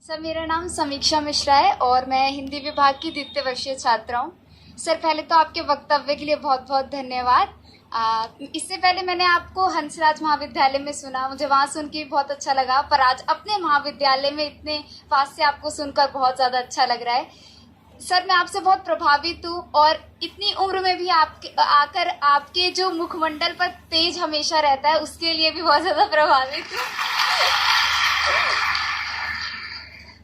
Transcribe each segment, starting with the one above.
Sir, मेरा नाम समीक्षा मिश्रा है और मैं हिंदी विभाग की द्वितीय वर्षीय छात्रा हूँ। सर, पहले तो आपके वक्तव्य के लिए बहुत बहुत धन्यवाद। इससे पहले मैंने आपको हंसराज महाविद्यालय में सुना, मुझे वहाँ सुन के भी बहुत अच्छा लगा, पर आज अपने महाविद्यालय में इतने पास से आपको सुनकर बहुत ज़्यादा अच्छा लग रहा है। सर, मैं आपसे बहुत प्रभावित हूँ और इतनी उम्र में भी आकर आपके जो मुखमंडल पर तेज हमेशा रहता है, उसके लिए भी बहुत ज़्यादा प्रभावित हूँ।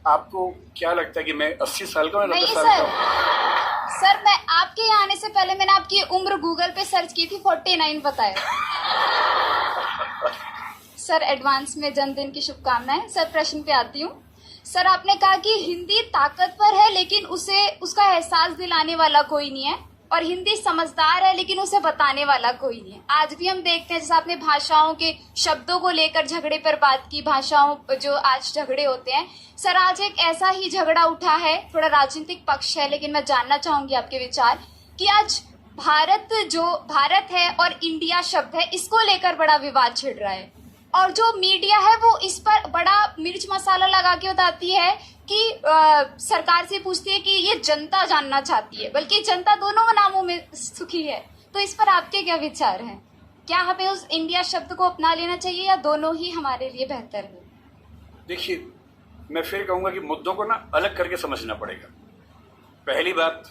आपको क्या लगता है कि मैं 80 साल का हूं या 90 नहीं साल सर, का हूं? सर मैं आपके यहाँ आने से पहले मैंने आपकी उम्र गूगल पे सर्च की थी, 49 बताया। सर, एडवांस में जन्मदिन की शुभकामनाएं। सर, प्रश्न पे आती हूँ। सर, आपने कहा कि हिंदी ताकतवर है लेकिन उसे उसका एहसास दिलाने वाला कोई नहीं है, और हिंदी समझदार है लेकिन उसे बताने वाला कोई नहीं है। आज भी हम देखते हैं, जैसे आपने भाषाओं के शब्दों को लेकर झगड़े पर बात की, भाषाओं जो आज झगड़े होते हैं। सर, आज एक ऐसा ही झगड़ा उठा है, थोड़ा राजनीतिक पक्ष है, लेकिन मैं जानना चाहूंगी आपके विचार कि आज भारत है और इंडिया शब्द है, इसको लेकर बड़ा विवाद छिड़ रहा है, और जो मीडिया है वो इस पर बड़ा मिर्च मसाला लगा के बताती है कि सरकार से पूछती है कि ये जनता जानना चाहती है, बल्कि जनता दोनों नामों में सुखी है। तो इस पर आपके क्या विचार हैं? क्या हमें उस इंडिया शब्द को अपना लेना चाहिए या दोनों ही हमारे लिए बेहतर है? देखिए, मैं फिर कहूंगा कि मुद्दों को ना अलग करके समझना पड़ेगा। पहली बात,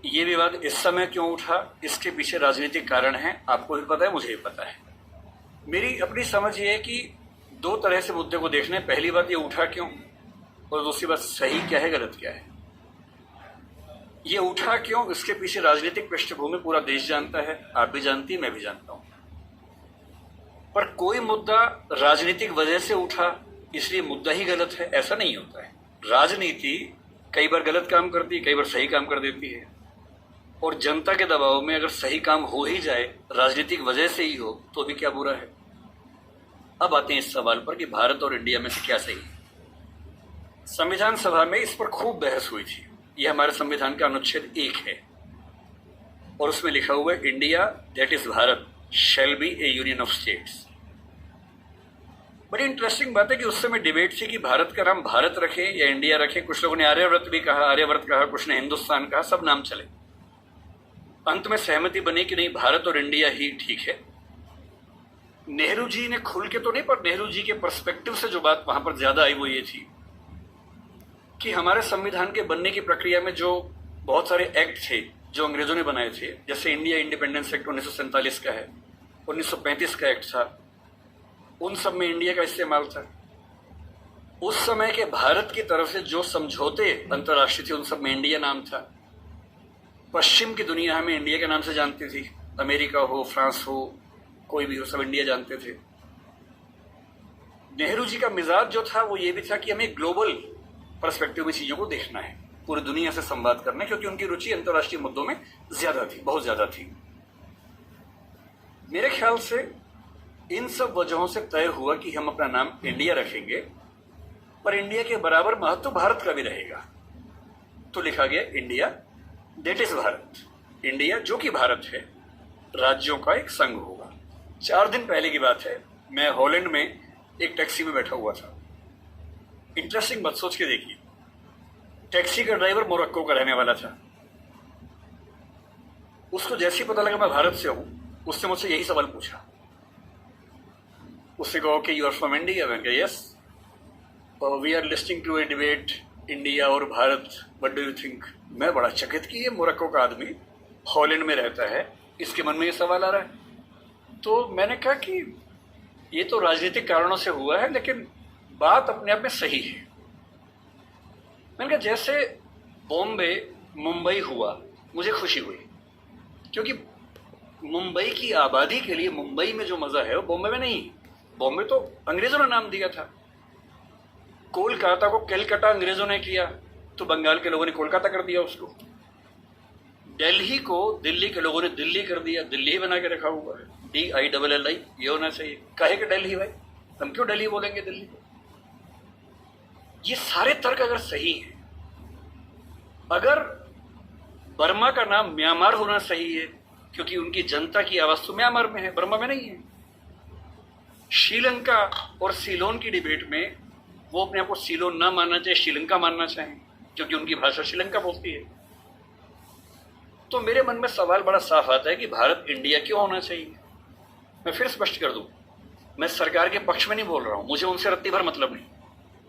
ये विवाद इस समय क्यों उठा, इसके पीछे राजनीतिक कारण है, आपको भी पता है, मुझे भी पता है। मेरी अपनी समझ ये है कि दो तरह से मुद्दे को देखना है। पहली बात, ये उठा क्यों, और दूसरी बात, सही क्या है, गलत क्या है। ये उठा क्यों, इसके पीछे राजनीतिक पृष्ठभूमि पूरा देश जानता है, आप भी जानती, मैं भी जानता हूं। पर कोई मुद्दा राजनीतिक वजह से उठा इसलिए मुद्दा ही गलत है, ऐसा नहीं होता है। राजनीति कई बार गलत काम करती है, कई बार सही काम कर देती है, और जनता के दबाव में अगर सही काम हो ही जाए, राजनीतिक वजह से ही हो, तो भी क्या बुरा है। अब आते हैं इस सवाल पर कि भारत और इंडिया में से क्या सही है। संविधान सभा में इस पर खूब बहस हुई थी। यह हमारे संविधान का अनुच्छेद 1 है और उसमें लिखा हुआ है, India that is Bharat shall be A union of states. बड़ी इंटरेस्टिंग बात है कि उस समय डिबेट थी कि भारत का नाम भारत रखें या इंडिया रखें। कुछ लोगों ने आर्यव्रत भी कहा, आर्यव्रत कहा, कुछ ने हिंदुस्तान कहा, सब नाम चले। अंत में सहमति बनी कि नहीं, भारत और इंडिया ही ठीक है। नेहरू जी ने खुल के तो नहीं, पर नेहरू जी के पर्सपेक्टिव से जो बात वहां पर ज्यादा आई वो ये थी कि हमारे संविधान के बनने की प्रक्रिया में जो बहुत सारे एक्ट थे जो अंग्रेजों ने बनाए थे, जैसे इंडिया इंडिपेंडेंस एक्ट 1947 का है, 1935 का एक्ट था, उन सब में इंडिया का इस्तेमाल था। उस समय के भारत की तरफ से जो समझौते अंतर्राष्ट्रीय थे, उन सब में इंडिया नाम था। पश्चिम की दुनिया हमें इंडिया के नाम से जानती थी, अमेरिका हो, फ्रांस हो, कोई भी हो, सब इंडिया जानते थे। नेहरू जी का मिजाज जो था वो ये भी था कि हमें ग्लोबल पर्सपेक्टिव में चीजों को देखना है, पूरी दुनिया से संवाद करना है, क्योंकि उनकी रुचि अंतर्राष्ट्रीय मुद्दों में ज्यादा थी, बहुत ज्यादा थी। मेरे ख्याल से इन सब वजहों से तय हुआ कि हम अपना नाम इंडिया रखेंगे, पर इंडिया के बराबर महत्व भारत का भी रहेगा। तो लिखा गया India that is Bharat. India जो कि भारत है, राज्यों का एक संघ होगा। 4 दिन पहले की बात है, मैं हॉलैंड में एक टैक्सी में बैठा हुआ था। इंटरेस्टिंग बात सोच के देखिए, टैक्सी का ड्राइवर मोरक्को का रहने वाला था। उसको जैसे ही पता लगा मैं भारत से हूं, उसने मुझसे यही सवाल पूछा। उससे कहा कि यू आर फ्रॉम इंडिया? मैंने कहा yes, we are listening to a debate India और Bharat, what do you think? मैं बड़ा चकित कि ये मोरक्को का आदमी हॉलैंड में रहता है, इसके मन में ये सवाल आ रहा है। तो मैंने कहा कि ये तो राजनीतिक कारणों से हुआ है, लेकिन बात अपने आप में सही है। मैंने कहा जैसे बॉम्बे मुंबई हुआ, मुझे खुशी हुई, क्योंकि मुंबई की आबादी के लिए मुंबई में जो मजा है वो बॉम्बे में नहीं। बॉम्बे तो अंग्रेजों ने नाम दिया था। कोलकाता को कलकत्ता अंग्रेजों ने किया, तो बंगाल के लोगों ने कोलकाता कर दिया उसको। दिल्ली को दिल्ली के लोगों ने दिल्ली कर दिया, दिल्ली ही बना के रखा हुआ है, DILLI, ये होना चाहिए। काहे के दिल्ली भाई, हम क्यों दिल्ली बोलेंगे दिल्ली को? ये सारे तर्क अगर सही है, अगर बर्मा का नाम म्यांमार होना सही है क्योंकि उनकी जनता की आवाज तो म्यांमार में है, बर्मा में नहीं है। श्रीलंका और सीलोन की डिबेट में वो अपने आप को सीलोन ना मानना चाहे, श्रीलंका मानना चाहें, क्योंकि उनकी भाषा श्रीलंका बोलती है। तो मेरे मन में सवाल बड़ा साफ आता है कि भारत इंडिया क्यों होना चाहिए। मैं फिर स्पष्ट कर दूं, मैं सरकार के पक्ष में नहीं बोल रहा हूं, मुझे उनसे रत्ती भर मतलब नहीं,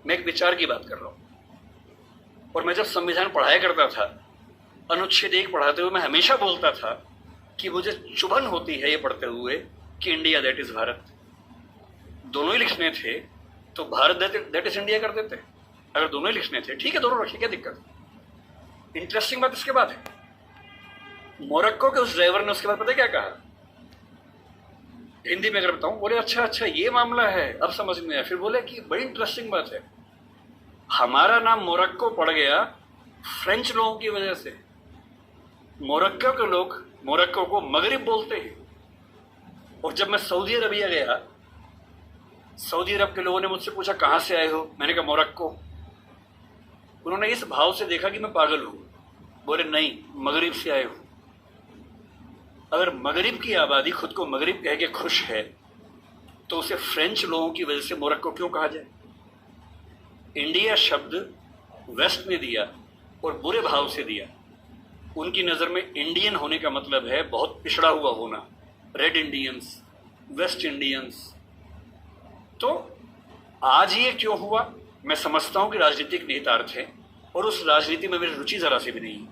मैं एक विचार की बात कर रहा हूं। और मैं जब संविधान पढ़ाया करता था, अनुच्छेद 1 पढ़ाते हुए मैं हमेशा बोलता था कि मुझे चुभन होती है ये पढ़ते हुए कि इंडिया दैट इज भारत। दोनों ही लिखने थे तो भारत दैट इज इंडिया कर देते। अगर दोनों ही लिखने थे ठीक है, दोनों रखिए, क्या दिक्कत। इंटरेस्टिंग बात इसके बाद है, मोरक्को के उस ड्राइवर ने उसके बाद पता है क्या कहा, हिंदी में अगर बताऊं, बोले अच्छा अच्छा ये मामला है, अब समझ में आया। फिर बोले कि बड़ी इंटरेस्टिंग बात है, हमारा नाम मोरक्को पड़ गया फ्रेंच लोगों की वजह से। मोरक्को के लोग मोरक्को को मगरिब बोलते हैं। और जब मैं सऊदी अरबिया गया, सऊदी अरब के लोगों ने मुझसे पूछा कहां से आए हो, मैंने कहा मोरक्को। उन्होंने इस भाव से देखा कि मैं पागल हूं, बोले नहीं मगरिब से आए हो। अगर मगरिब की आबादी खुद को मगरिब कह के खुश है तो उसे फ्रेंच लोगों की वजह से मोरक्को क्यों कहा जाए। इंडिया शब्द वेस्ट में दिया और बुरे भाव से दिया। उनकी नजर में इंडियन होने का मतलब है बहुत पिछड़ा हुआ होना, रेड इंडियंस, वेस्ट इंडियंस। तो आज ये क्यों हुआ, मैं समझता हूं कि राजनीतिक निहितार्थ है और उस राजनीति में मेरी रुचि जरा सी भी नहीं है।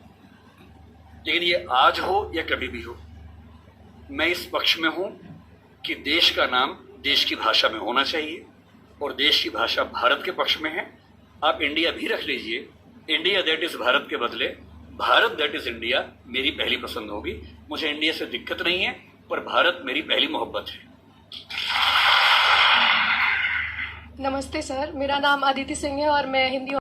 लेकिन ये आज हो या कभी भी हो, मैं इस पक्ष में हूं कि देश का नाम देश की भाषा में होना चाहिए और देश की भाषा भारत के पक्ष में है। आप इंडिया भी रख लीजिए, इंडिया दैट इज भारत के बदले भारत दैट इज इंडिया मेरी पहली पसंद होगी। मुझे इंडिया से दिक्कत नहीं है, पर भारत मेरी पहली मोहब्बत है। नमस्ते सर, मेरा नाम अदिति सिंह है और मैं हिंदी